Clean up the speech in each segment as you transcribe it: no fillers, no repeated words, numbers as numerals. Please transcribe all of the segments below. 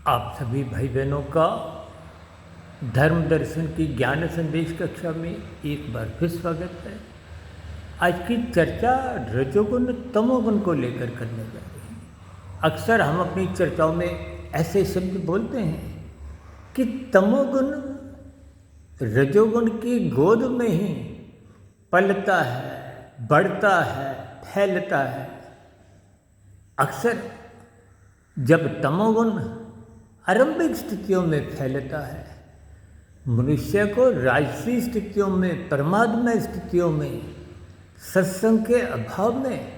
आप सभी भाई बहनों का धर्म दर्शन की ज्ञान संदेश कक्षा में एक बार फिर स्वागत है। आज की चर्चा रजोगुण तमोगुण को लेकर करने जा रही है। अक्सर हम अपनी चर्चाओं में ऐसे शब्द बोलते हैं कि तमोगुण रजोगुण की गोद में ही पलता है, बढ़ता है, फैलता है। अक्सर जब तमोगुण आरंभिक स्थितियों में फैलता है, मनुष्य को राजसी स्थितियों में, परमात्मा स्थितियों में, सत्संग के अभाव में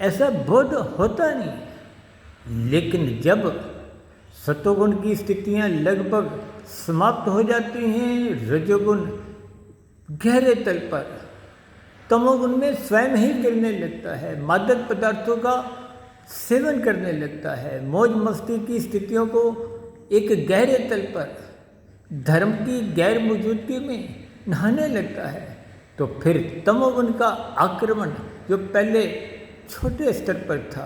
ऐसा बोध होता नहीं। लेकिन जब सतोगुण की स्थितियां लगभग समाप्त हो जाती हैं, रजोगुण गहरे तल पर तमोगुण में स्वयं ही गिरने लगता है, मादक पदार्थों का सेवन करने लगता है, मौज मस्ती की स्थितियों को एक गहरे तल पर धर्म की गैर मौजूदगी में नहाने लगता है, तो फिर तमोगुण का आक्रमण जो पहले छोटे स्तर पर था,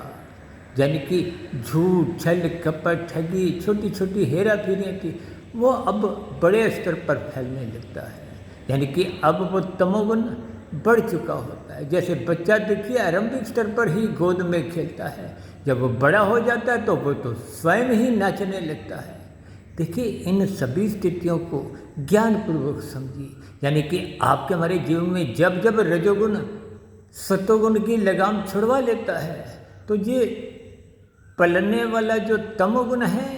यानी कि झूठ, छल, कपट, ठगी, छोटी छोटी हेरा फेरियाँ थी, वो अब बड़े स्तर पर फैलने लगता है। यानी कि अब वो तमोगुण बढ़ चुका होता है। जैसे बच्चा देखिए आरंभिक स्तर पर ही गोद में खेलता है, जब वो बड़ा हो जाता है तो वो तो स्वयं ही नाचने लगता है। देखिए, इन सभी स्थितियों को ज्ञानपूर्वक समझिए। यानी कि आपके हमारे जीवन में जब जब रजोगुण सतोगुण की लगाम छुड़वा लेता है, तो ये पलने वाला जो तमोगुण है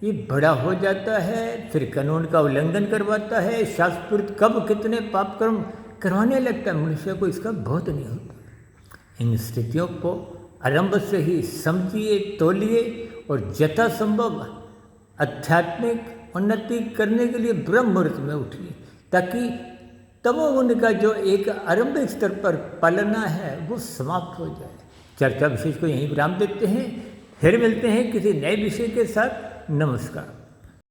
ये बड़ा हो जाता है, फिर कानून का उल्लंघन करवाता है, शास्त्रविरुद्ध कब कितने पाप कर्म करवाने लगता है। मनुष्य को इसका बहुत नहीं होता। इन स्थितियों को आरंभ से ही समझिए, तोलिए और यथासंभव आध्यात्मिक उन्नति करने के लिए ब्रह्म मुहूर्त में उठिए, ताकि तमोगुण का जो एक आरंभिक स्तर पर पालना है वो समाप्त हो जाए। चर्चा विशेष को यहीं विराम देते हैं, फिर मिलते हैं किसी नए विषय के साथ। नमस्कार।